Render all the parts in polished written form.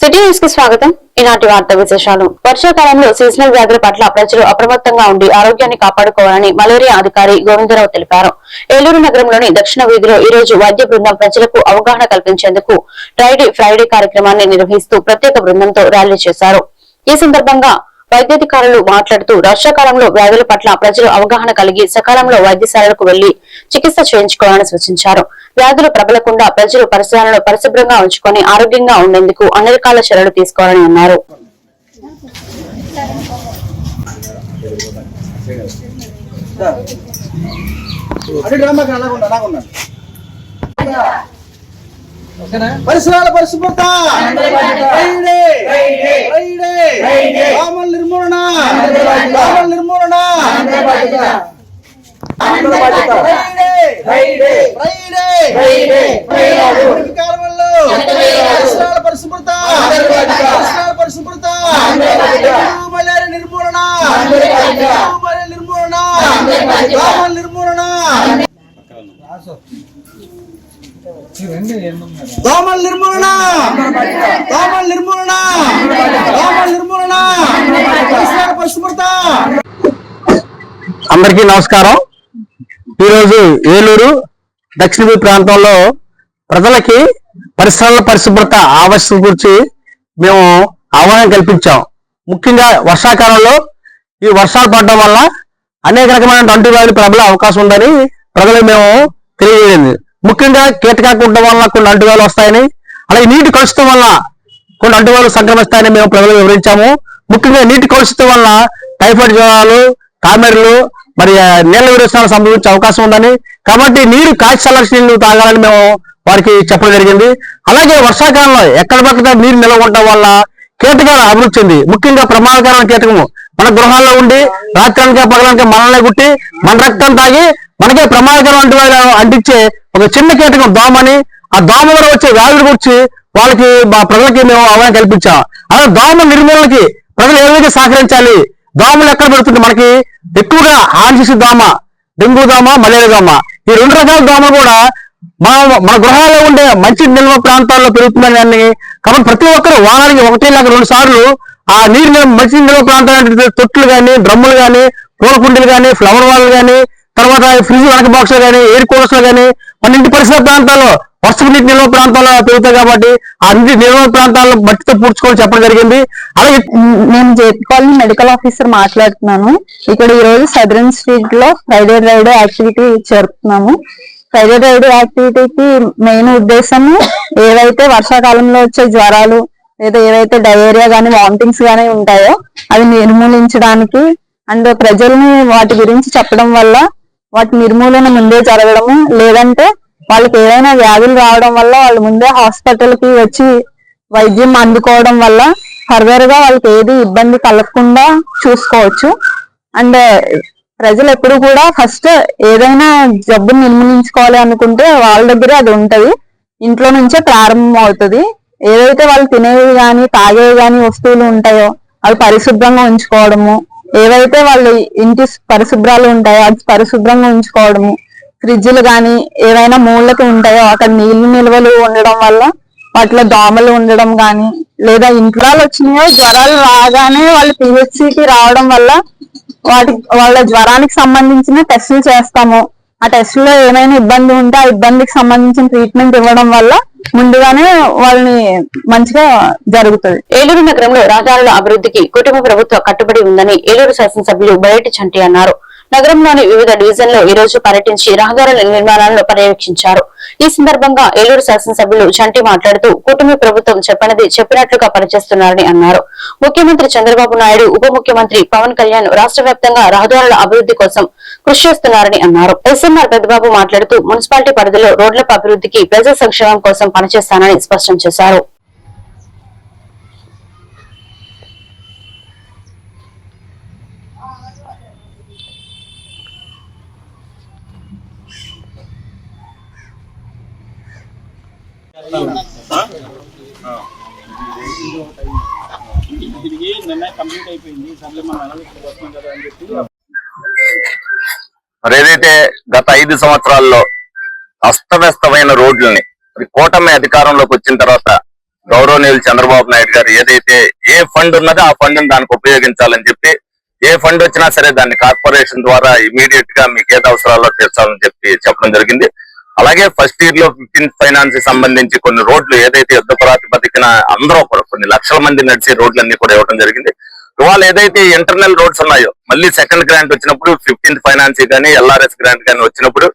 City news కి స్వాగతం. ఈనాటి వార్తా విశేషాలు. వర్షాకాలంలో సీజనల్ వ్యాధుల పట్ల ప్రజలు అప్రమత్తంగా ఉండి ఆరోగ్యాన్ని కాపాడుకోవాలని మలేరియా అధికారి గోవిందరావు తెలిపారు. ఏలూరు నగరంలోని దక్షిణ వీధిలో ఈ రోజు వైద్య బృందం ప్రజలకు అవగాహన కల్పించేందుకు డ్రై ఫ్రైడే కార్యక్రమాన్ని నిర్వహిస్తూ ప్రత్యేక బృందంతో ర్యాలీ చేశారు. ఈ సందర్భంగా వైద్యాధికారులు మాట్లాడుతూ వర్షాకాలంలో వ్యాధుల పట్ల ప్రజలు అవగాహన కలిగి సకాలంలో వైద్యశాలలకు వెళ్లి చికిత్స చేయించుకోవాలని సూచించారు. వ్యాధులు ప్రబలకుండా ప్రజలు పరిసరాలను పరిశుభ్రంగా ఉంచుకొని ఆరోగ్యంగా ఉండేందుకు అన్ని రకాల చర్యలు తీసుకోవాలని అన్నారు. పరిసరాల పరిశుభ్రత, దోమల నిర్మూలన, పరిసరాల పరిశుభ్రత, మలేరియా నిర్మూలన, దోమల నిర్మూలన, దోమల నిర్మూలన, పరిసరాల పరిశుభ్రత. అందరికీ నమస్కారం. ఈరోజు ఏలూరు దక్షిణ ప్రాంతంలో ప్రజలకి పరిసరాల పరిశుభ్రత ఆవశ్యకత గురించి మేము అవగాహన కల్పించాం. ముఖ్యంగా వర్షాకాలంలో ఈ వర్షాలు పడడం వల్ల అనేక రకమైన అంటువ్యాధులు ప్రబలే అవకాశం ఉందని ప్రజలకు మేము తెలియజేయండి. ముఖ్యంగా కీటకాలు ఉండడం వల్ల కొన్ని అంటువ్యాధులు వస్తాయని, అలాగే నీటి కలుషితం వల్ల కొన్ని అంటువ్యాధులు సంక్రమిస్తాయని మేము ప్రజలకు వివరించాము. ముఖ్యంగా నీటి కలుషితం వల్ల టైఫాయిడ్ జ్వరాలు, కామెర్లు, మరి నీళ్ళ విరోచనాలు సంభవించే అవకాశం ఉందని, కాబట్టి నీరు కాచి చల్లని నీళ్లు తాగాలని మేము వారికి చెప్పడం జరిగింది. అలాగే వర్షాకాలంలో ఎక్కడ పక్కన నీరు నిల్వ ఉండడం వల్ల కీటకాలు అభివృద్ధి చెంది, ముఖ్యంగా ప్రమాదకరమైన కీటకము మన గృహాల్లో ఉండి రాత్రానికి పగలానికి మనల్ని గుట్టి మన రక్తం తాగి మనకే ప్రమాదకరమైన అంటించే ఒక చిన్న కీటకం దోమని, ఆ దోమ వల్ల వచ్చే వ్యాధుల గురించి వాళ్ళకి ప్రజలకి మేము అవగాహన కల్పించాం. అలాగే దోమ నిర్మూలనకి ప్రజలు ఏ విధంగా సహకరించాలి, దోమలు ఎక్కడ పెడుతుంది, మనకి ఎక్కువగా హాని చేసే దోమ డెంగ్యూ దోమ, మలేరియా దోమ, ఈ రెండు రకాల దోమలు కూడా మన గృహాల్లో ఉండే మంచి నిల్వ ప్రాంతాల్లో పెరుగుతుందని, కాబట్టి ప్రతి ఒక్కరు వారానికి 1 లేక 2 సార్లు ఆ నీరు మంచి నిల్వ ప్రాంతాలు తొట్టులు కానీ, డ్రమ్ములు కానీ, పూల కుండీలు కానీ, ఫ్లవర్ వాల్ కానీ, తర్వాత ఫ్రిడ్జ్ వెనక బాక్స్ కానీ, ఎయిర్ కూలర్స్ కానీ, మన ఇంటి పరిసర ప్రాంతాల్లో వర్షపు నీటి నిల్వ ప్రాంతాల్లో పెరుగుతాయి కాబట్టి ఆ నీటి నిల్వ ప్రాంతాల్లో మట్టితో పూడ్చుకోవాలని చెప్పడం జరిగింది. అలాగే నేను జేపీ కాలనీ మెడికల్ ఆఫీసర్ మాట్లాడుతున్నాను. ఇక్కడ ఈ రోజు సదరన్ స్ట్రీట్ లో ఫ్రైడే రైడ్ యాక్టివిటీ జరుపుతున్నాము. ఫ్రైడే రైడ్ యాక్టివిటీకి మెయిన్ ఉద్దేశము ఏవైతే వర్షాకాలంలో వచ్చే జ్వరాలు లేదా ఏవైతే డయేరియా గానీ, వామిటింగ్స్ గానీ ఉంటాయో అవి నిర్మూలించడానికి అండ్ ప్రజల్ని వాటి గురించి చెప్పడం వల్ల వాటి నిర్మూలన ముందే జరగడము, లేదంటే వాళ్ళకి ఏదైనా వ్యాధులు రావడం వల్ల వాళ్ళు ముందే హాస్పిటల్ కి వచ్చి వైద్యం అందుకోవడం వల్ల ఫర్దర్ గా వాళ్ళకి ఏది ఇబ్బంది కలగకుండా చూసుకోవచ్చు. అండ్ ప్రజలు ఎప్పుడు కూడా ఫస్ట్ ఏదైనా జబ్బుని నిర్మూలించుకోవాలి అనుకుంటే వాళ్ళ దగ్గర అది ఉంటది, ఇంట్లో నుంచే ప్రారంభం అవుతుంది. ఏదైతే వాళ్ళు తినేవి గాని, తాగేవి గాని వస్తువులు ఉంటాయో అవి పరిశుభ్రంగా ఉంచుకోవడము, ఏవైతే వాళ్ళ ఇంటి పరిశుభ్రాలు ఉంటాయో అది పరిశుభ్రంగా ఉంచుకోవడము, ఫ్రిడ్జ్లు కానీ ఏవైనా మూలకి ఉంటాయో అక్కడ నీళ్లు నిల్వలు ఉండడం వల్ల వాటిలో దోమలు ఉండడం కానీ, లేదా ఇంట్లో వచ్చినాయో జ్వరాలు రాగానే వాళ్ళు పిహెచ్సికి రావడం వల్ల వాళ్ళ జ్వరానికి సంబంధించిన టెస్టులు చేస్తాము. ఆ టెస్టులో ఏమైనా ఇబ్బంది ఉంటే ఆ ఇబ్బందికి సంబంధించిన ట్రీట్మెంట్ ఇవ్వడం వల్ల ముందుగానే వాళ్ళని మంచిగా జరుగుతుంది. ఏలూరు నగరంలో రహదారుల అభివృద్ధికి కుటుంబ ప్రభుత్వం కట్టుబడి ఉందని ఏలూరు శాసనసభ్యులు బయటి చంటి అన్నారు. నగరంలోని వివిధ డివిజన్లో ఈ రోజు పర్యటించి రహదారుల నిర్మాణాలను పర్యవేక్షించారు. ఈ సందర్భంగా ఏలూరు శాసనసభ్యులు చంటి మాట్లాడుతూ కుటుంబ ప్రభుత్వం చెప్పినది చెప్పినట్లుగా పనిచేస్తున్నారని అన్నారు. ముఖ్యమంత్రి చంద్రబాబు నాయుడు, ఉప ముఖ్యమంత్రి పవన్ కళ్యాణ్ రాష్ట్ర వ్యాప్తంగా రహదారుల అభివృద్ధి కోసం కృషి చేస్తున్నారని అన్నారు. ఎస్ఎంఆర్ పెద్దబాబు మాట్లాడుతూ మున్సిపాలిటీ పరిధిలో రోడ్ల అభివృద్ధికి ప్రజా సంక్షేమం కోసం పనిచేస్తానని స్పష్టం చేశారు. ఏదైతే గత 5 సంవత్సరాల్లో అస్తవ్యస్తమైన రోడ్లని కూటమి అధికారంలోకి వచ్చిన తర్వాత గౌరవనీయులు చంద్రబాబు నాయుడు గారు ఏదైతే ఏ ఫండ్ ఉన్నదో ఆ ఫండ్ దానికి ఉపయోగించాలని చెప్పి, ఏ ఫండ్ వచ్చినా సరే దాన్ని కార్పొరేషన్ ద్వారా ఇమీడియట్ గా మీకు ఏది అవసరాల్లో తీర్చాలని చెప్పి చెప్పడం జరిగింది. అలాగే ఫస్ట్ ఇయర్ లో 15th ఫైనాన్స్ సంబంధించి కొన్ని రోడ్లు ఏదైతే యుద్ధ ప్రాతిపదికన అందరూ కూడా కొన్ని లక్షల మంది నడిచే రోడ్లన్నీ కూడా ఇవ్వడం జరిగింది. ఇవాళ ఏదైతే ఇంటర్నల్ రోడ్స్ ఉన్నాయో మళ్ళీ సెకండ్ గ్రాంట్ వచ్చినప్పుడు 15th ఫైనాన్స్ కానీ LRS గ్రాంట్ కానీ వచ్చినప్పుడు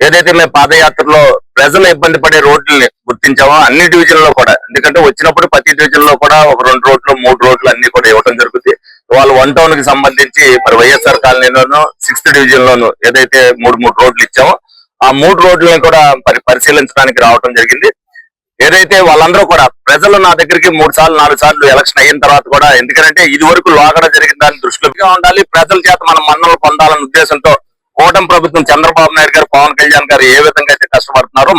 ఏదైతే మేము పాదయాత్రలో ప్రజలు ఇబ్బంది పడే రోడ్లని గుర్తించామో అన్ని డివిజన్ లో కూడా, ఎందుకంటే వచ్చినప్పుడు ప్రతి డివిజన్ లో కూడా ఒక 2 రోడ్లు 3 రోడ్లు అన్ని కూడా ఇవ్వడం జరుగుతుంది. వాళ్ళు 1 టౌన్ కి సంబంధించి మరి వైఎస్ఆర్ కాలనీలోను 6th డివిజన్ లోను ఏదైతే 3 రోడ్లు ఇచ్చామో ఆ 3 రోడ్లను కూడా మరి పరిశీలించడానికి రావడం జరిగింది. ఏదైతే వాళ్ళందరూ కూడా ప్రజలు నా దగ్గరికి 3 సార్లు 4 సార్లు ఎలక్షన్ అయిన తర్వాత కూడా, ఎందుకంటే ఇది వరకు లోగడ జరిగిన దాన్ని దృష్టిలో ఉండాలి, ప్రజల చేత మనం మన్నలు పొందాలన్న ఉద్దేశంతో కూటమి ప్రభుత్వం చంద్రబాబు నాయుడు గారు, పవన్ కళ్యాణ్ గారు ఏ విధంగా అయితే కష్టపడుతున్నారో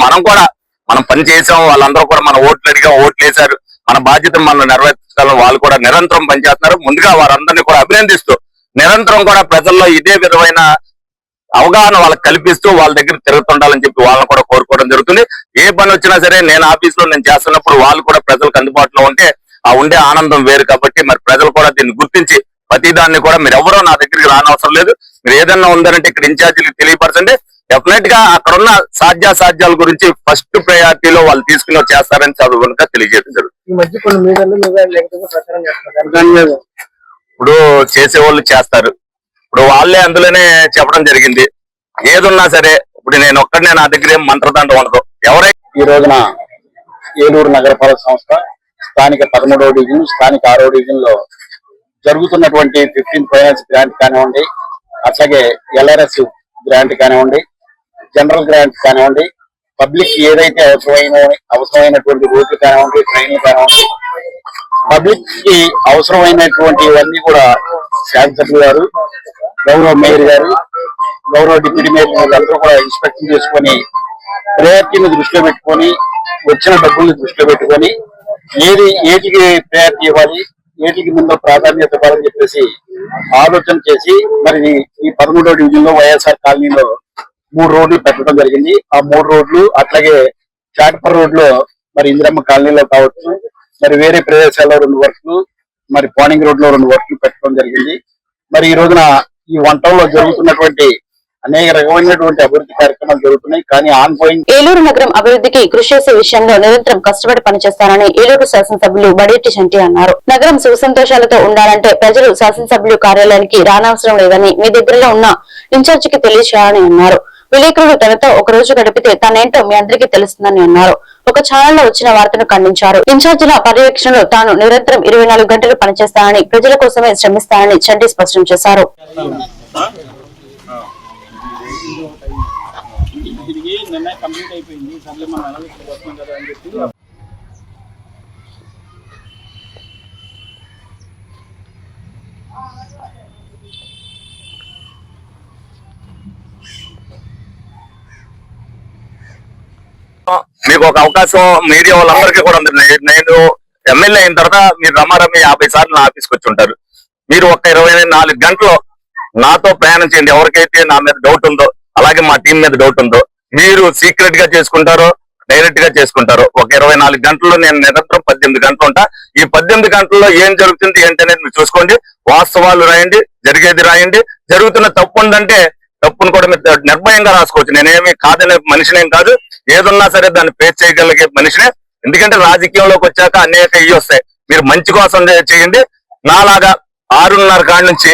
మనం పని చేసాం, వాళ్ళందరూ కూడా మన ఓట్లు అడిగాం, ఓట్లు వేశారు, మన బాధ్యతను మనం నెరవేర్చాలని వాళ్ళు కూడా నిరంతరం పనిచేస్తున్నారు. ముందుగా వారందరినీ కూడా అభినందిస్తూ నిరంతరం కూడా ప్రజల్లో ఇదే విధమైన అవగాహన వాళ్ళకి కల్పిస్తూ వాళ్ళ దగ్గర తిరుగుతుండాలని చెప్పి వాళ్ళని కూడా కోరుకోవడం జరుగుతుంది. ఏ పని వచ్చినా సరే నేను ఆఫీస్ లో నేను చేస్తున్నప్పుడు వాళ్ళు కూడా ప్రజలకు అందుబాటులో ఉంటే ఆ ఉండే ఆనందం వేరు. కాబట్టి మరి ప్రజలు కూడా దీన్ని గుర్తించి ప్రతిదాన్ని కూడా మీరు ఎవరో నా దగ్గరికి రానవసరం లేదు, మీరు ఏదన్నా ఉందంటే ఇక్కడ ఇన్ఛార్జీలకు తెలియపరచండి. డెఫినెట్ గా అక్కడున్న సాధ్యాసాధ్యాల గురించి ఫస్ట్ ప్రయారిటీలో వాళ్ళు తీసుకుని చేస్తారని చదువుగా తెలియజేయడం జరుగుతుంది. ఇప్పుడు చేసేవాళ్ళు చేస్తారు, ఇప్పుడు వాళ్ళే అందులోనే చెప్పడం జరిగింది. ఏదున్నా సరే ఇప్పుడు నేను ఒక్కడనే నా దగ్గర ఏం మంత్రదండం ఉండదు. ఎవరైనా ఈ రోజున ఏలూరు నగరపాలక సంస్థ స్థానిక 13వ డివిజన్, స్థానిక 6వ డివిజన్ లో జరుగుతున్నటువంటి 15th ఫైనాన్స్ గ్రాంట్ కానివ్వండి, అట్లాగే LRS గ్రాంట్ కానివ్వండి, జనరల్ గ్రాంట్ కానివ్వండి, పబ్లిక్ ఏదైతే అవసరమైనటువంటి రోడ్లు కానివ్వండి, ట్రైన్లు కానివ్వండి, పబ్లిక్ కి అవసరమైనటువంటివన్నీ కూడా శాసనసభ్యులు గారు, గౌరవ మేయర్ గారు, గౌరవ డిప్యూటీ మేయర్ అందరూ కూడా ఇన్స్పెక్షన్ చేసుకొని ప్రయారిటీని దృష్టిలో పెట్టుకొని వచ్చిన డబ్బుల్ని దృష్టిలో పెట్టుకొని ఏటికి ప్రయారిటీ ఇవ్వాలి, ఏటికి ముందు ప్రాధాన్యత ఇవ్వాలని చెప్పేసి ఆలోచన చేసి మరి ఈ 13వ డివిజన్ లో వైఎస్ఆర్ కాలనీలో 3 రోడ్లు పెట్టడం జరిగింది. ఆ 3 రోడ్లు అట్లాగే చాట్పర్ రోడ్ లో మరి ఇందిరమ్మ కాలనీలో కావచ్చు, మరి వేరే ప్రదేశాల్లో 2 వర్క్లు, మరి పానింగ్ రోడ్ లో 2 వర్క్లు పెట్టడం జరిగింది. మరి ఈ రోజున ఈ 1 టౌన్ లో జరుగుతున్నటువంటి అనేక రకమైనటువంటి అభివృద్ధి కార్యక్రమాలు జరుగుతున్నాయి. కానీ ఆన్గోయింగ్ ఏలూరు నగరం అభివృద్ధికి కృషి చేసే విషయంలో నిరంతరం కష్టపడి పనిచేస్తానని ఏలూరు శాసనసభ్యులు బడేటి చంటి అన్నారు. నగరం సుఖ సంతోషాలతో ఉండాలంటే ప్రజలు శాసనసభ్యులు కార్యాలయానికి రానవసరం లేదని మీ దగ్గరలో ఉన్న ఇన్ఛార్జికి తెలియచేయాలని అన్నారు. విలేకరులు తనతో ఒక రోజు గడిపితే తనేంటో మీ అందరికీ తెలుస్తుందని అన్నారు. ఒక ఛానల్లో వచ్చిన వార్తను ఖండించారు. ఇన్ఛార్జిల పర్యవేక్షణలో తాను నిరంతరం 24 గంటలు పనిచేస్తానని, ప్రజల కోసమే శ్రమిస్తానని చంటి స్పష్టం చేశారు. మీకు ఒక అవకాశం మీడియా వాళ్ళందరికీ కూడా ఉంది. నేను ఎమ్మెల్యే అయిన తర్వాత మీరు రమారమి 50 సార్లు నా ఆఫీస్కి వచ్చి ఉంటారు. మీరు ఒక 24 గంటలు నాతో ప్రయాణం చేయండి. ఎవరికైతే నా మీద డౌట్ ఉందో, అలాగే మా టీం మీద డౌట్ ఉందో, మీరు సీక్రెట్ గా చేసుకుంటారో డైరెక్ట్ గా చేసుకుంటారో, ఒక 24 గంటల్లో నేను నిరంతరం 18 గంటలు ఉంటా. ఈ 18 గంటల్లో ఏం జరుగుతుంది ఏంటనేది మీరు చూసుకోండి. వాస్తవాలు రాయండి, జరిగేది రాయండి. జరుగుతున్న తప్పు ఉందంటే తప్పును కూడా మీరు నిర్భయంగా రాసుకోవచ్చు. నేనేమి కాదనే మనిషినేం కాదు, ఏదున్నా సరే దాన్ని ఫేస్ చేయగలిగే మనిషినే. ఎందుకంటే రాజకీయంలోకి వచ్చాక అనేక ఇవి వస్తాయి. మీరు మంచి కోసం చేయండి. నాలాగా 6:30 కాడి నుంచి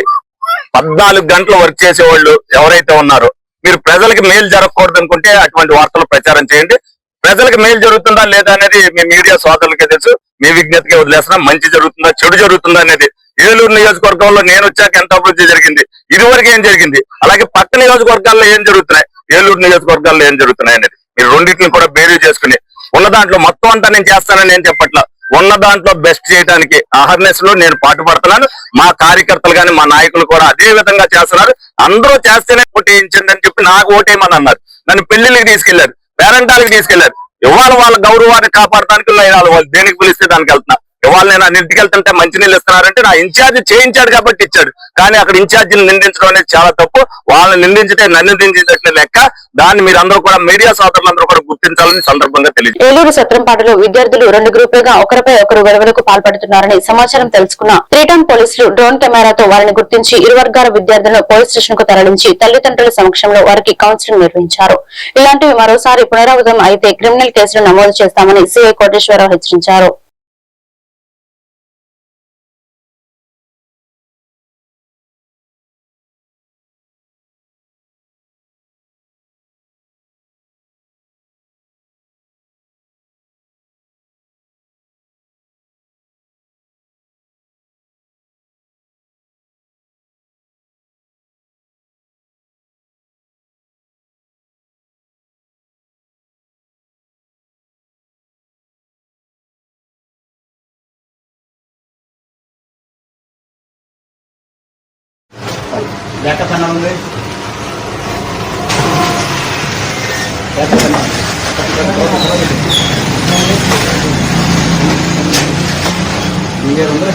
14 గంటలు వర్క్ చేసేవాళ్ళు ఎవరైతే ఉన్నారో, మీరు ప్రజలకి మేలు జరగకూడదు అనుకుంటే అటువంటి వార్తలు ప్రచారం చేయండి. ప్రజలకు మేలు జరుగుతుందా లేదా అనేది మీ మీడియా సోదరులకే తెలుసు. మీ విజ్ఞతకే వదిలేస్తున్నా. మంచి జరుగుతుందా చెడు జరుగుతుందా అనేది. ఏలూరు నియోజకవర్గంలో నేను వచ్చాక ఎంత అభివృద్ధి జరిగింది, ఇదివరకు ఏం జరిగింది, అలాగే పక్క నియోజకవర్గాల్లో ఏం జరుగుతున్నాయి, ఏలూరు నియోజకవర్గాల్లో ఏం జరుగుతున్నాయి అనేది మీరు రెండింటిని కూడా బేరీ చేసుకుని ఉన్న దాంట్లో మొత్తం అంతా నేను చేస్తానని నేను చెప్పట్లా. ఉన్న దాంట్లో బెస్ట్ చేయడానికి అహర్నెస్ లో నేను పాటుపడుతున్నాను. మా కార్యకర్తలు కానీ మా నాయకులు కూడా అదే విధంగా చేస్తున్నారు. అందరూ చేస్తేనే ఓటేయించండి అని చెప్పి నాకు ఓటేయమని అన్నారు. నన్ను పెళ్లిళ్ళకి తీసుకెళ్లారు, పేరెంటాలకు తీసుకెళ్లారు. ఇవాళ వాళ్ళ గౌరవాన్ని కాపాడటానికి వాళ్ళు దేనికి పిలిస్తే దానికి వెళ్తున్నా. ఇవాళ నేను ఆ ఇంటికి వెళ్తుంటే మంచినీళ్ళు ఇస్తున్నారంటే నా ఇన్ఛార్జ్ చేయించాడు కాబట్టి ఇచ్చాడు, కానీ అక్కడ ఇన్ఛార్జిని నిందించడం అనేది చాలా తప్పు. వాళ్ళని నిందించితే నన్ను నిందించినట్లే లెక్క. దాన్ని మీరందరూ కూడా మీడియా సోదరులందరూ కూడా గుర్తించాలని సందర్భంగా తెలియదు. ఏలూరు సత్రంపాటలో విద్యార్థులు 2 గ్రూపులుగా ఒకరిపై ఒకరు గొడవలకు పాల్పడుతున్నారని సమాచారం తెలుసుకున్న రిటర్న్ పోలీసులు డ్రోన్ కెమెరాతో వారిని గుర్తించి ఇరు వర్గాల విద్యార్థులను పోలీస్ స్టేషన్ కు తరలించి తల్లిదండ్రుల సమక్షంలో వారికి కౌన్సిలింగ్ నిర్వహించారు. ఇలాంటివి మరోసారి పునరావృతం అయితే క్రిమినల్ కేసులు నమోదు చేస్తామని సీఐ కోటేశ్వరరావు హెచ్చరించారు.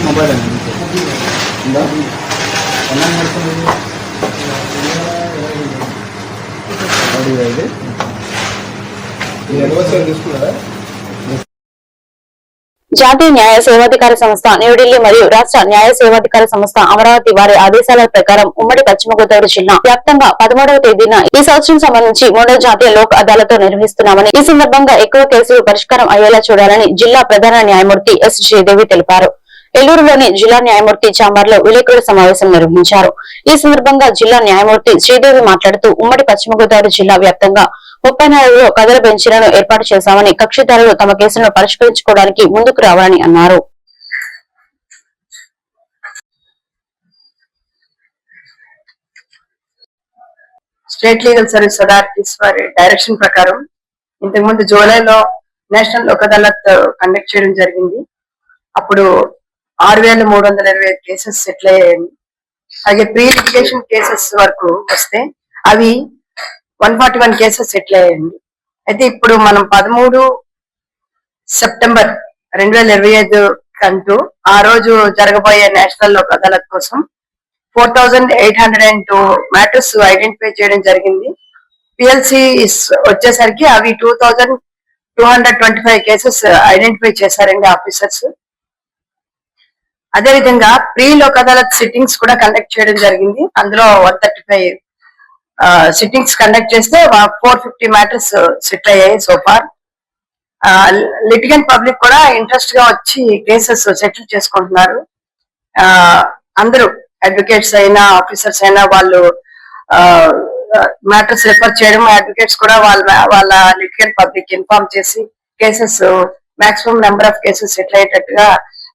మొబైల్ తీసుకున్నారా? జాతీయ న్యాయ సేవాధికార సంస్థ న్యూఢిల్లీ మరియు రాష్ట్ర న్యాయ సేవాధికార సంస్థ అమరావతి వారి ఆదేశాల ప్రకారం ఉమ్మడి పశ్చిమ గోదావరి జిల్లా వ్యాప్తంగా 13వ తేదీన ఈ సంవత్సరం సంబంధించి 3వ జాతీయ లోక్ అదాలత్ నిర్వహిస్తున్నామని, ఈ సందర్భంగా ఎక్కువ కేసులు పరిష్కారం అయ్యేలా చూడాలని జిల్లా ప్రధాన న్యాయమూర్తి ఎస్ శ్రీదేవి తెలిపారు. ఏలూరులోని జిల్లా న్యాయమూర్తి ఛాంబర్ లో విలేకరుల సమావేశం నిర్వహించారు. ఈ సందర్భంగా జిల్లా న్యాయమూర్తి శ్రీదేవి మాట్లాడుతూ ఉమ్మడి పశ్చిమ గోదావరి జిల్లా వ్యాప్తంగా 34లో కదల బెంచీలను ఏర్పాటు చేశామని, కక్షిదారులు తమ కేసులను పరిష్కరించుకోవడానికి ముందుకు రావాలని అన్నారు. స్టేట్ లీగల్ సర్వీస్ అథారిటీస్ వారి డైరెక్షన్ ప్రకారం ఇంతకుముందు జూలైలో నేషనల్ లోక్ అదాలత్ కండక్ట్ చేయడం జరిగింది. అప్పుడు 6,325 కేసెస్ సెటిల్ అయ్యాయండి. అలాగే ప్రీ లిటిగేషన్ కేసెస్ వరకు వస్తే అవి 141 కేసెస్ సెటిల్ అయ్యాయండి. అయితే ఇప్పుడు మనం 13 సెప్టెంబర్ 2025 కంటూ ఆ రోజు జరగబోయే నేషనల్ లోక్ అదాలత్ కోసం 4,802 మ్యాటర్స్ ఐడెంటిఫై చేయడం జరిగింది. పిఎల్సి వచ్చేసరికి అవి 2,225 కేసెస్ ఐడెంటిఫై చేశారండి ఆఫీసర్స్. అదేవిధంగా ప్రీ లోక్ అదాలత్ సిట్టింగ్స్ కూడా కండక్ట్ చేయడం జరిగింది. అందులో 135 సిట్టింగ్స్ కండక్ట్ చేస్తే 450 మ్యాటర్స్ సెటిల్ అయ్యాయి సోఫార్. లిటిగెంట్ పబ్లిక్ కూడా ఇంట్రెస్ట్ గా వచ్చి కేసెస్ సెటిల్ చేసుకుంటున్నారు. అందరూ అడ్వకేట్స్ అయినా ఆఫీసర్స్ అయినా వాళ్ళు మ్యాటర్స్ రిఫర్ చేయడం, అడ్వకేట్స్ కూడా వాళ్ళ లిటిగెంట్ పబ్లిక్ ఇన్ఫార్మ్ చేసి cases maximum number of cases settle అయ్యేటట్టుగా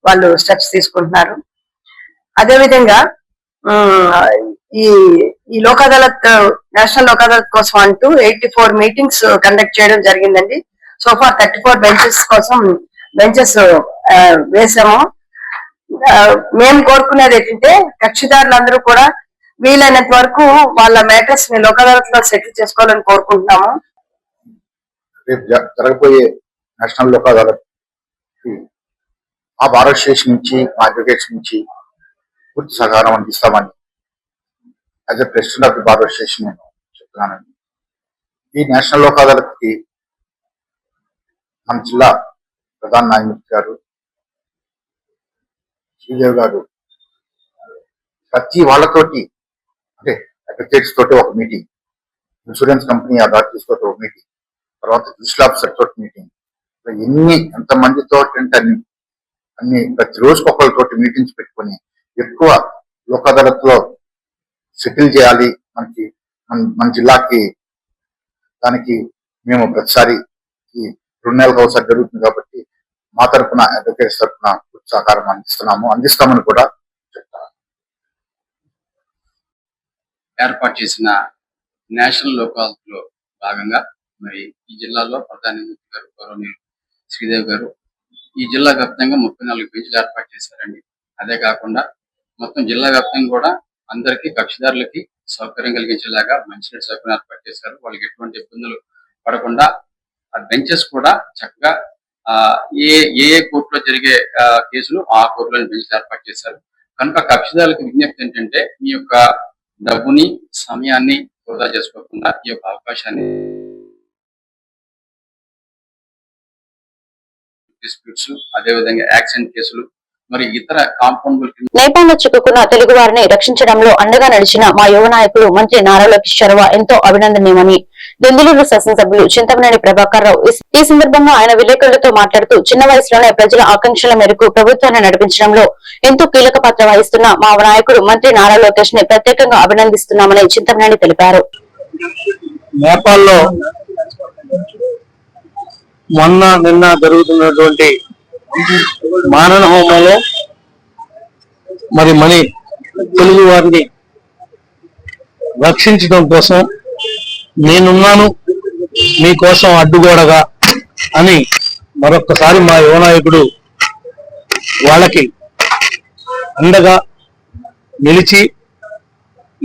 వాళ్ళు స్టెప్స్ తీసుకుంటున్నారు. అదేవిధంగా ఈ లోక్ అదాలత్ నేషనల్ లోక్ అదాలత్ కోసం అంటూ 84 మీటింగ్స్ కండక్ట్ చేయడం జరిగిందండి. సోఫార్ 34 బెంచెస్ కోసం బెంచెస్ వేసాము. మేము కోరుకునేది ఏంటంటే కక్షిదారులందరూ కూడా వీలైనంత వరకు వాళ్ళ మ్యాటర్స్ ని లోక్ అదాలత్ లో సెటిల్ చేసుకోవాలని కోరుకుంటున్నాము. రేపు జరగబోయే నేషనల్ లోక్ అదాలత్ ఆ బార్ అసోసియేషన్ నుంచి మా అడ్వకేట్స్ నుంచి పూర్తి సహకారం అందిస్తామని as a president of the bar association నేను చెప్తున్నానండి. ఈ నేషనల్ లోక్ అదాలత్ కి మన జిల్లా ప్రధాన న్యాయమూర్తి గారు శ్రీదేవి గారు ప్రతి వాళ్ళతోటి అంటే అడ్వకేట్స్ తోటి ఒక మీటింగ్, ఇన్సూరెన్స్ కంపెనీ అథారిటీస్ తోటి ఒక మీటింగ్, తర్వాత జ్యుడిషియల్ ఆఫీసర్ తోటి మీటింగ్, ఎంతమందితో అన్ని ప్రతి రోజుకి ఒకరితోటి మీటింగ్స్ పెట్టుకొని ఎక్కువ లోక్ అదాలత్ లో సెటిల్ చేయాలి మన జిల్లాకి. దానికి మేము ప్రతిసారి ఈ 2 నెలలకు ఒకసారి జరుగుతుంది కాబట్టి మా తరఫున అడ్వకేట్స్ తరఫున సహకారం అందిస్తామని కూడా చెప్తాను. ఏర్పాటు చేసిన నేషనల్ లోక్ అదాలత్ లో భాగంగా మరి ఈ జిల్లాలో ప్రధానమంత్రి గారు గౌరవనీయులు శ్రీదేవి గారు ఈ జిల్లా వ్యాప్తంగా 34 బెంచ్లు ఏర్పాటు చేశారండి. అదే కాకుండా మొత్తం జిల్లా వ్యాప్తంగా కూడా అందరికీ కక్షిదారులకి సౌకర్యం కలిగించేలాగా మంచినీటి సౌకర్యం ఏర్పాటు చేశారు. వాళ్ళకి ఎటువంటి ఇబ్బందులు పడకుండా ఆ బెంచెస్ కూడా చక్కగా ఏ ఏ కోర్టులో జరిగే కేసులు ఆ కోర్టులోని బెంచ్ ఏర్పాటు చేశారు. కనుక కక్షిదారులకు విజ్ఞప్తి ఏంటంటే మీ యొక్క డబ్బుని సమయాన్ని వృధా చేసుకోకుండా ఈ యొక్క అవకాశాన్ని డిస్ప్యూట్స్, అదేవిధంగా యాక్సిడెంట్ కేసులు, మరి ఇతర కాంపౌండ్ నేపాల్లో చిక్కుకున్న తెలుగు వారిని రక్షించడంలో అండగా నడిచిన మా యువ నాయకులు మంత్రి నారా లోకేష్ చొరవ ఎంతో అభినందనీయమని దెందులూరు శాసనసభ్యులు చింతమనేని ప్రభాకర్ రావు ఈ సందర్భంగా ఆయన విలేకరులతో మాట్లాడుతూ చిన్న వయసులోనే ప్రజల ఆకాంక్షల మేరకు ప్రభుత్వాన్ని నడిపించడంలో ఎంతో కీలక పాత్ర వహిస్తున్న మా నాయకుడు మంత్రి నారా లోకేష్ ని ప్రత్యేకంగా అభినందిస్తున్నామని చింతమనేని తెలిపారు. నేపాల్లో మొన్న నిన్న జరుగుతున్నటువంటి మారణ హోమంలో మరి తెలుగు వారిని రక్షించడం కోసం నేనున్నాను మీకోసం అడ్డుగోడగా అని మరొక్కసారి మా యువ నాయకుడు వాళ్ళకి అండగా నిలిచి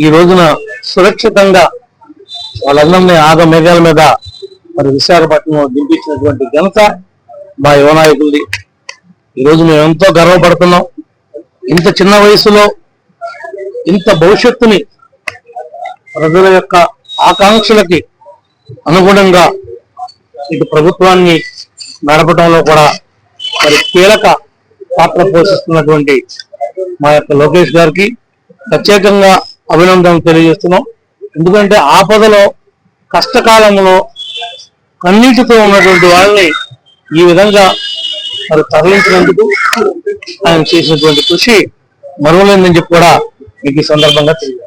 ఈ రోజున సురక్షితంగా వాళ్ళందరినీ మేఘాల మీద మరి విశాఖపట్నం దింపించినటువంటి ఘనత మా యువ నాయకుడిది. ఈరోజు మేము ఎంతో గర్వపడుతున్నాం. ఇంత చిన్న వయసులో ఇంత భవిష్యత్తుని ప్రజల యొక్క ఆకాంక్షలకి అనుగుణంగా ఇటు ప్రభుత్వాన్ని నడపడంలో కూడా మరి కీలక పాత్ర పోషిస్తున్నటువంటి మా యొక్క లోకేష్ గారికి ప్రత్యేకంగా అభినందనలు తెలియజేస్తున్నాం. ఎందుకంటే ఆపదలో కష్టకాలంలో కన్నీటితో ఉన్నటువంటి వాళ్ళని ఈ విధంగా మరి తరలించినందుకు ఆయన చేసినటువంటి కృషి మరువలేదని చెప్పి కూడా మీకు ఈ సందర్భంగా తెలియదు.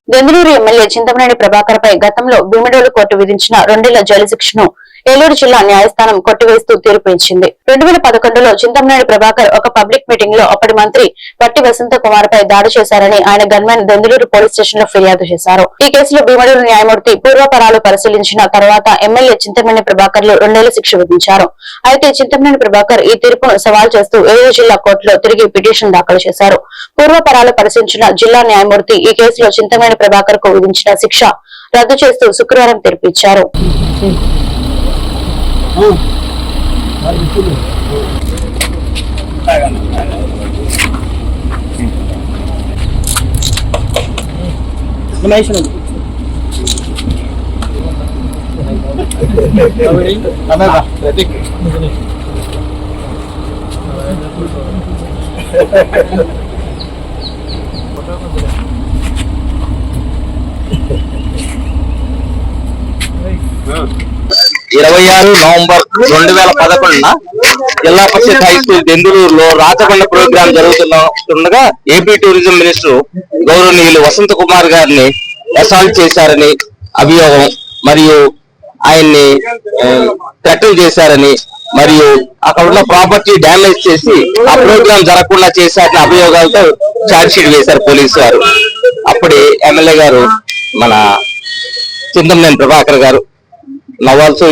దెందులూరు ఎమ్మెల్యే చింతమనేని ప్రభాకర్ పై గతంలో భీమిడోలు కోర్టు విధించిన 2 ఏళ్ల జైలు శిక్షను ఏలూరు జిల్లా న్యాయస్థానం కొట్టివేస్తూ తీర్పు ఇచ్చింది. 2011లో చింతమనేని ప్రభాకర్ ఒక పబ్లిక్ మీటింగ్ లో అప్పటి మంత్రి పట్టి వసంత కుమార్ పై దాడి చేశారని ఆయన గన్మెన్ దెందులూరు పోలీస్ స్టేషన్ లో ఫిర్యాదు చేశారు. ఈ కేసులో భీమడూరు న్యాయమూర్తి పూర్వపరాలు పరిశీలించిన తర్వాత ఎమ్మెల్యే చింతమనేని ప్రభాకర్ లు 2 ఏళ్ల శిక్ష విధించారు. అయితే చింతమనేని ప్రభాకర్ ఈ తీర్పును సవాల్ చేస్తూ ఏలూరు జిల్లా కోర్టులో తిరిగి పిటిషన్ దాఖలు చేశారు. పూర్వపరాలు పరిశీలించిన జిల్లా న్యాయమూర్తి ఈ కేసులో చింతమనేని ప్రభాకర్ కు విధించిన శిక్ష రద్దు చేస్తూ శుక్రవారం తీర్పు ఇచ్చారు. నవంబర్ 2011 జిల్లా పరిషత్ హై స్కూల్ దెందులూరులో రాచకొండ ప్రోగ్రాం జరుగుతుండగా ఏపీ టూరిజం మినిస్టర్ గౌరవనీయులు వసంత కుమార్ గారిని అసాల్ట్ చేశారని అభియోగం మరియు ఆయన్ని థ్రెటన్ చేశారని మరియు అక్కడ ఉన్న ప్రాపర్టీ డ్యామేజ్ చేసి ఆ ప్రోగ్రాం జరగకుండా చేశారని అభియోగాలతో ఛార్జ్ షీట్ వేశారు పోలీసు వారు. అప్పుడే ఎమ్మెల్యే గారు మన చింతమనేని ప్రభాకర్ గారు నవ్ ఆల్సో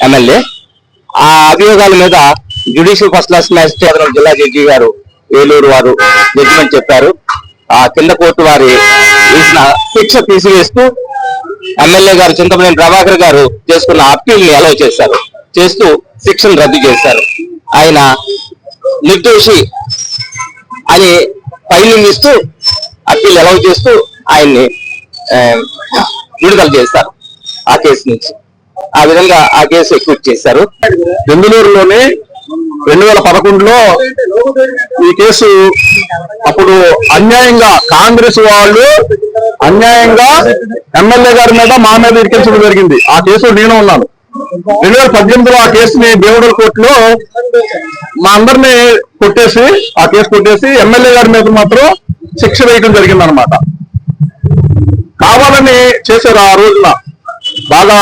ఎమ్మెల్యే ఆ అభియోగాల మీద జ్యుడిషియల్ ఫస్ట్ క్లాస్ మ్యాజిస్ట్రేట్ జిల్లా జడ్జి గారు ఏలూరు వారు జడ్జిమెంట్ చెప్పారు. ఆ కింద కోర్టు వారి వేసిన శిక్ష తీసివేస్తూ ఎమ్మెల్యే గారు చింతమనేని ప్రభాకర్ గారు చేసుకున్న అప్పీల్ ని అలౌ చేశారు. చేస్తూ శిక్షను రద్దు చేశారు. ఆయన నిర్దోషి అని ఫైలింగ్ ఇస్తూ అప్పీల్ అలౌ చేస్తూ ఆయన్ని విడుదల చేశారు ఆ కేసు నుంచి. ఆ విధంగా ఆ కేసు ఎక్విట్ చేశారు. దెందులూరులోని 2011లో ఈ కేసు అప్పుడు అన్యాయంగా కాంగ్రెస్ వాళ్ళు అన్యాయంగా ఎమ్మెల్యే గారి మీద మా మీద ఇరికించడం జరిగింది. ఆ కేసులో నేను ఉన్నాను. 2018లో ఆ కేసుని భీమడోలు కోర్టులో మా అందరినీ కొట్టేసి ఆ కేసు కొట్టేసి ఎమ్మెల్యే గారి మీద మాత్రం శిక్ష వేయడం జరిగింది అనమాట. కావాలని చేశారు. ఆ రోజున బాగా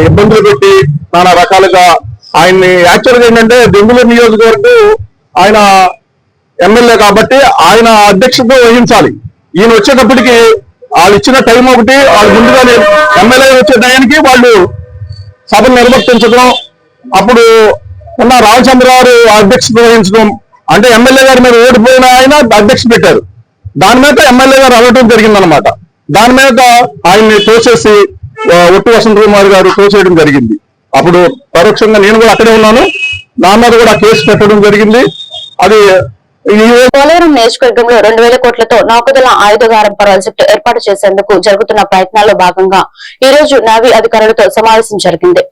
ఇబ్బందులు పెట్టి నానా రకాలుగా ఆయన్ని యాక్చువల్గా ఏంటంటే దెందులూరు నియోజకవర్గం ఆయన ఎమ్మెల్యే కాబట్టి ఆయన అధ్యక్షత వహించాలి. ఈయన వచ్చేటప్పటికి వాళ్ళు ఇచ్చిన టైం ఒకటి, వాళ్ళు ముందుగానే ఎమ్మెల్యే వచ్చే టైంకి వాళ్ళు సభను నిర్వర్తించడం, అప్పుడు ఉన్న రామచంద్రరావు అధ్యక్షత వహించడం, అంటే ఎమ్మెల్యే గారి మీద ఓడిపోయిన ఆయన అధ్యక్ష పెట్టారు. దాని మీద ఎమ్మెల్యే గారు అవ్వటం జరిగిందనమాట. దాని మీద ఆయన్ని తోసేసి ఒట్టు వసంత కుమార్ గారు తోసేయడం జరిగింది. అప్పుడు పరోక్షంగా నేను కూడా అక్కడే ఉన్నాను. నా మీద కూడా కేసు పెట్టడం జరిగింది. అది పోలవరం నియోజకవర్గంలో 2000 కోట్లతో నౌకదళ ఆయుధగారం ప్రాజెక్టు ఏర్పాటు చేసేందుకు జరుగుతున్న ప్రయత్నాల్లో భాగంగా ఈ రోజు నావీ అధికారులతో సమావేశం జరిగింది.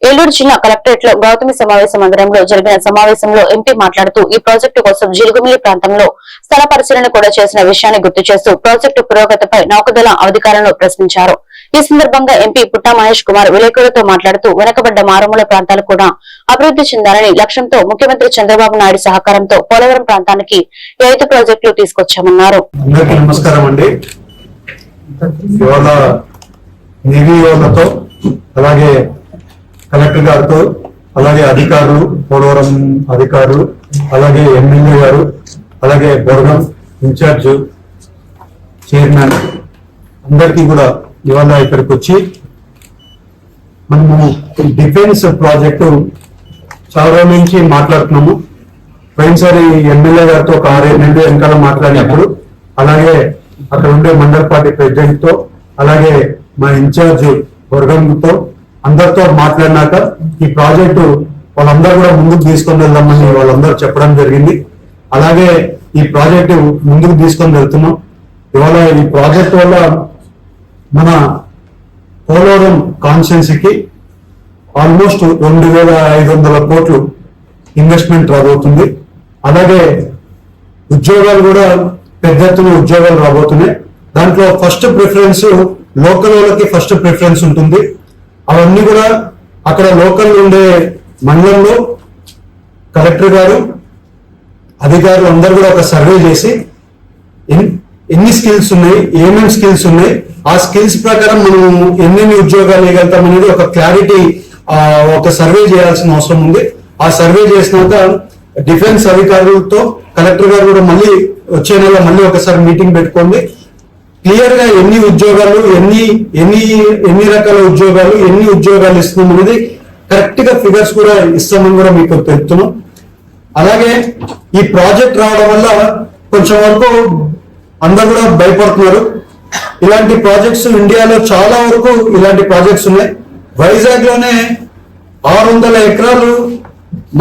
ఏలూరు జిల్లా కలెక్టరేట్ లో గౌతమి సమావేశ మందిరంలో జరిగిన సమావేశంలో ఎంపీ మాట్లాడుతూ ఈ ప్రాజెక్టు కోసం జిలుగుమిల్లి ప్రాంతంలో స్థల పరిశీలన కూడా చేసిన విషయాన్ని గుర్తు చేస్తూ ప్రాజెక్టు పురోగతిపై నౌకదళ అధికారులను ప్రశ్నించారు. ఈ సందర్భంగా ఎంపీ పుట్టా మహేష్ కుమార్ విలేకరులతో మాట్లాడుతూ వెనుకబడ్డ మారుమూల ప్రాంతాలు కూడా అభివృద్ధి చెందాలని లక్ష్యంతో ముఖ్యమంత్రి చంద్రబాబు నాయుడు సహకారంతో పోలవరం ప్రాంతానికి 5 ప్రాజెక్టులు తీసుకొచ్చామన్నారు. నమస్కారం అండి. ఇవాళ నిధియోలతో అలాగే కలెక్టర్ గారితో అలాగే అధికారులు, పోలవరం అధికారులు, అలాగే ఎమ్మెల్యే గారు, అలాగే బొరగం ఇన్ఛార్జ్ చైర్మన్ అందరికీ కూడా ఇవాళ ఇక్కడికి వచ్చి మనము డిఫెన్స్ ప్రాజెక్టు చాలా రోజుల నుంచి మాట్లాడుతున్నాము. పోయినసారి ఎమ్మెల్యే గారితో ఒక 6-7 నెలలు వెనకాల మాట్లాడినప్పుడు, అలాగే అక్కడ ఉండే మండల పార్టీ ప్రెసిడెంట్ తో, అలాగే మా ఇన్ఛార్జ్ బొరగంతో అందరితో మాట్లాడినాక ఈ ప్రాజెక్టు వాళ్ళందరూ కూడా ముందుకు తీసుకొని వెళ్దామని వాళ్ళందరూ చెప్పడం జరిగింది. అలాగే ఈ ప్రాజెక్టు ముందుకు తీసుకొని వెళ్తున్నాం. ఇవాళ ఈ ప్రాజెక్ట్ వల్ల మన పోలవరం కాన్స్టిట్యున్సీకి ఆల్మోస్ట్ 2500 కోట్లు ఇన్వెస్ట్మెంట్ రాబోతుంది. అలాగే ఉద్యోగాలు కూడా పెద్ద ఎత్తున ఉద్యోగాలు రాబోతున్నాయి. దాంట్లో ఫస్ట్ ప్రిఫరెన్స్ లోకల్ వాళ్ళకి ఫస్ట్ ప్రిఫరెన్స్ ఉంటుంది. అవన్నీ కూడా అక్కడ లోకల్ ఉండే మండలంలో కలెక్టర్ గారు, అధికారులు అందరూ కూడా ఒక సర్వే చేసి ఎన్ని స్కిల్స్ ఉన్నాయి, ఏమేమి స్కిల్స్ ఉన్నాయి, ఆ స్కిల్స్ ప్రకారం మనం ఎన్నెన్ని ఉద్యోగాలు వేయగలుగుతాం అనేది ఒక క్లారిటీ, ఒక సర్వే చేయాల్సిన అవసరం ఉంది. ఆ సర్వే చేసినాక డిఫెన్స్ అధికారులతో కలెక్టర్ గారు కూడా మళ్ళీ వచ్చే నెల మళ్ళీ ఒకసారి మీటింగ్ పెట్టుకోండి. క్లియర్ గా ఎన్ని ఉద్యోగాలు, ఎన్ని రకాల ఉద్యోగాలు, ఎన్ని ఉద్యోగాలు ఇస్తున్నాం అనేది కరెక్ట్ గా ఫిగర్స్ కూడా ఇస్తామని కూడా మీకు చెప్తున్నాం. అలాగే ఈ ప్రాజెక్ట్ రావడం వల్ల కొంచెం వరకు అందరూ కూడా భయపడుతున్నారు. ఇలాంటి ప్రాజెక్ట్స్ ఇండియాలో చాలా వరకు ఇలాంటి ప్రాజెక్ట్స్ ఉన్నాయి. వైజాగ్ లోనే 600 ఎకరాలు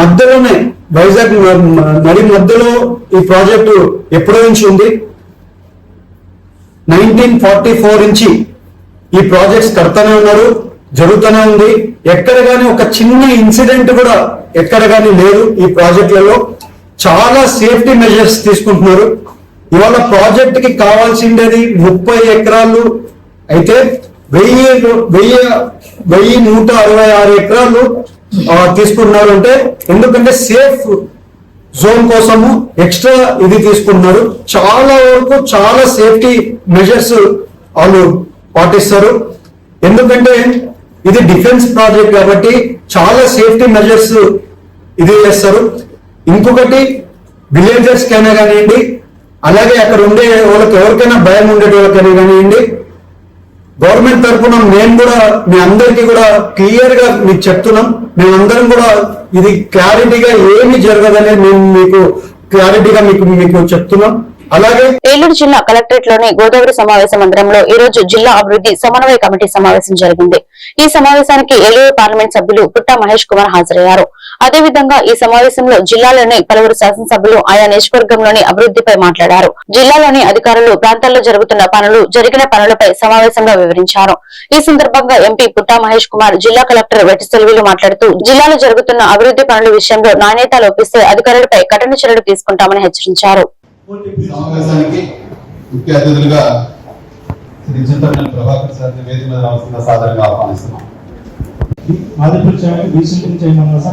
మధ్యలోనే, వైజాగ్ నడి మధ్యలో ఈ ప్రాజెక్టు ఎప్పటి నుంచి ఉంది. 1944 నుంచి ఈ ప్రాజెక్ట్స్ కడతానే ఉన్నారు, జరుగుతూనే ఉంది. ఎక్కడ గానీ ఒక చిన్న ఇన్సిడెంట్ కూడా ఎక్కడ గానీ లేదు. ఈ ప్రాజెక్టులలో చాలా సేఫ్టీ మెజర్స్ తీసుకుంటున్నారు. ఇవాళ ప్రాజెక్ట్ కి కావాల్సిండేది 30 ఎకరాలు అయితే 1166 ఎకరాలు తీసుకుంటున్నారు. అంటే ఎందుకంటే సేఫ్ జోన్ కోసము ఎక్స్ట్రా ఇది తీసుకుంటున్నారు. చాలా వరకు చాలా సేఫ్టీ మెజర్స్ వాళ్ళు పాటిస్తారు. ఎందుకంటే ఇది డిఫెన్స్ ప్రాజెక్ట్ కాబట్టి చాలా సేఫ్టీ మెజర్స్ ఇది చేస్తారు. ఇంకొకటి విలేజర్స్ కైనా కానివ్వండి, అలాగే అక్కడ ఉండే వాళ్ళకి ఎవరికైనా భయం ఉండే వాళ్ళకైనా కానివ్వండి, గవర్నమెంట్ తరఫున మేము కూడా మీ అందరికీ కూడా క్లియర్ గా మీకు చెప్తున్నాం. మేమందరం కూడా ఇది క్లారిటీగా ఏమి జరగదనేది మేము మీకు క్లారిటీగా మీకు చెప్తున్నాం. అలాగే ఏలూరు జిల్లా కలెక్టరేట్ లోని గోదావరి సమావేశ మందిరంలో ఈ రోజు జిల్లా అభివృద్ధి సమన్వయ కమిటీ సమావేశం జరిగింది. ఈ సమావేశానికి ఏలూరు పార్లమెంట్ సభ్యులు పుట్టా మహేష్ కుమార్ హాజరయ్యారు. అదేవిధంగా ఈ సమావేశంలో జిల్లాలోని పలువురు శాసనసభ్యులు ఆయా నియోజకవర్గంలోని అభివృద్ధిపై మాట్లాడారు. జిల్లాలోని అధికారులు ప్రాంతాల్లో జరుగుతున్న పనులు, జరిగిన పనులపై సమావేశంలో వివరించారు. ఈ సందర్భంగా ఎంపీ పుట్టా మహేష్ కుమార్ జిల్లా కలెక్టర్ వెట్టిసెల్విలు మాట్లాడుతూ జిల్లాలో జరుగుతున్న అభివృద్ధి పనుల విషయంలో నాణ్యత లోపిస్తే అధికారులపై కఠిన చర్యలు తీసుకుంటామని హెచ్చరించారు. సమావేశానికి ముఖ్య అతిథులుగా శ్రీ చింతమనేని ప్రభాకర్ సార్ వేదిక మీద రావాల్సిన సాధారణంగా ఆహ్వానిస్తున్నాం. సార్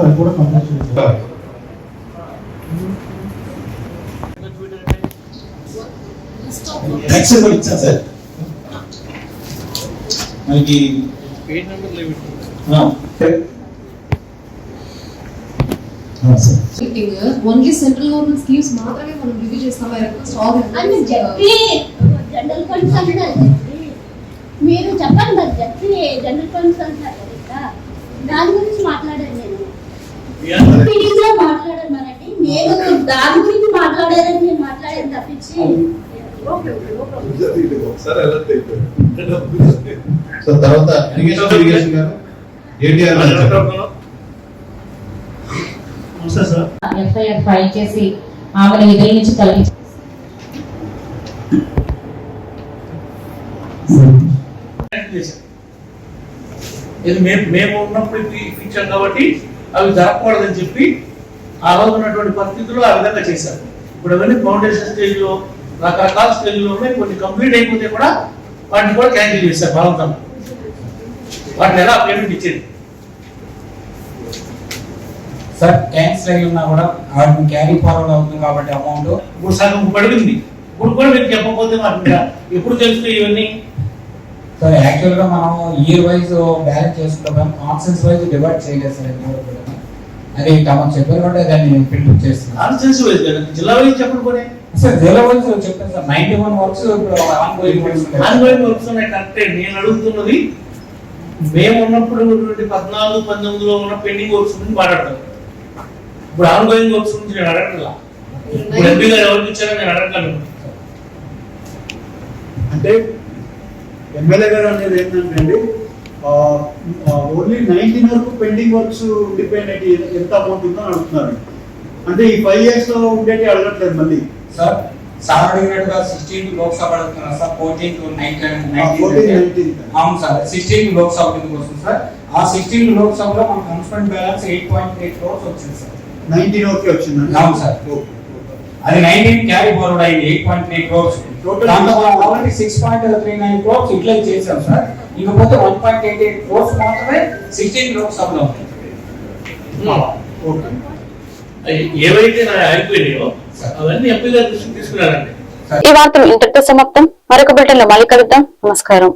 అది కూడా కంప్లీట్ చేయాలి. సార్ మనకి ఓన్లీ సెంట్రల్ గవర్నమెంట్ స్కీమ్స్ మాత్రమే మనం రివ్యూ చేస్తాం. జనరల్ ఫండ్స్ అంటారు, మీరు చెప్పండి మరి. చెప్పి జనరల్ ఫండ్స్ అంటారు కదా, దాని గురించి మాట్లాడాను నేను. మీటింగ్ లో మాట్లాడాను మరండి, నేను దాని గురించి మాట్లాడారని నేను మాట్లాడాను తప్పించి. సో తర్వాత ఇరిగేషన్ గారు ఏటీఆర్ ఎఫ్ఐఆర్ ఫైల్ చేసి ఆమెను విధుల నుంచి తొలగించారు. మేము ఉన్నప్పుడు ఇప్పించాం కాబట్టి అవి జరగకూడదని చెప్పి ఆ రోజు ఉన్నటువంటి పరిస్థితుల్లో ఆ విధంగా చేశారు. ఇప్పుడు అవన్నీ ఫౌండేషన్ స్టేజ్ లో రకరకాల స్టేజ్ లో ఉన్నాయి. కొన్ని కంప్లీట్ అయిపోతే కూడా వాటిని కూడా క్యాన్సిల్ చేశారు బలవంతంగా. వాటిని ఎలా పేమెంట్ ఇచ్చేది సార్? క్యాన్సిల్ అయి ఉన్నా కూడా క్యారీ ఫార్వర్డ్ అవుతుంది కాబట్టి అమౌంట్ ఇప్పుడు సగం పడిపోయింది. ఇప్పుడు కూడా మీరు చెప్పకపోతే మాకు ఎప్పుడు తెలుస్తాయి ఇవన్నీ? సార్ యాక్చువల్ గా మనం ఇయర్ వైజ్ బ్యాలెన్స్ చేసుకుంటాం, కాన్సెన్స్ వైజ్ డివైడ్ చేయలేదు సార్. అది తమకు చెప్పారు కాబట్టి దాన్ని ఫిల్టర్ చేస్తున్నాం. కాన్సెన్స్ వైజ్ కదా, జిల్లా వైజ్ చెప్పండి పోనీ. సార్ జిల్లా వైజ్ చెప్పాను సార్. 91 వర్క్స్ ఇప్పుడు ఆన్గోయింగ్ వర్క్స్ ఉన్నాయి. కరెక్టే. నేను అడుగుతున్నది మేము ఉన్నప్పుడు 14-19లో ఉన్న పెండింగ్ వర్క్స్ గురించి మాట్లాడతాను. ఇప్పుడు ఆన్గోయింగ్ వర్క్స్ గురించి నేను అడగట్లా. ఇప్పుడు ఎంపీ గారు ఎవరికి ఇచ్చారో నేను అడగట్లేదు. అంటే ఎమ్మెల్యే గారు అనేది ఏంటంటే ఓన్లీ 19 వరకు పెండింగ్ వర్క్స్ డిపెండ్ అయితే ఎంత అమౌంట్ ఉందో అడుగుతున్నారు. అంటే ఈ 5 years లో ఉండేటి అడగట్లేదు మళ్ళీ సార్. సార్ అడిగినట్టుగా 16 లోక్సభ అడుగుతున్నారు సార్. 14 to 19. అవును సార్. 16 లోక్సభ కిందకి వస్తుంది సార్. ఆ 16 లోక్సభలో మన కన్స్టెంట్ బ్యాలెన్స్ 8.8 crores వచ్చింది సార్. 19 ఓకే వచ్చింది. అవును సార్. అది 19 క్యారీ ఫార్వర్డ్ అయింది 8.3 crores. దాంట్లో ఆల్రెడీ 6.39 crores యూటిలైజ్ చేశాం సార్. ఇంకపోతే 1.88 crores మాత్రమే 16 లోక్సభలో ఉంది. ఏవైతే అయిపోయినాయో అవన్నీ ఎంపీ గారు దృష్టికి తీసుకున్నారండి. ఈ వార్తలు ఇంతటితో సమాప్తం. మరొక బులెటిన్ లో మళ్ళీ కలుద్దాం. నమస్కారం.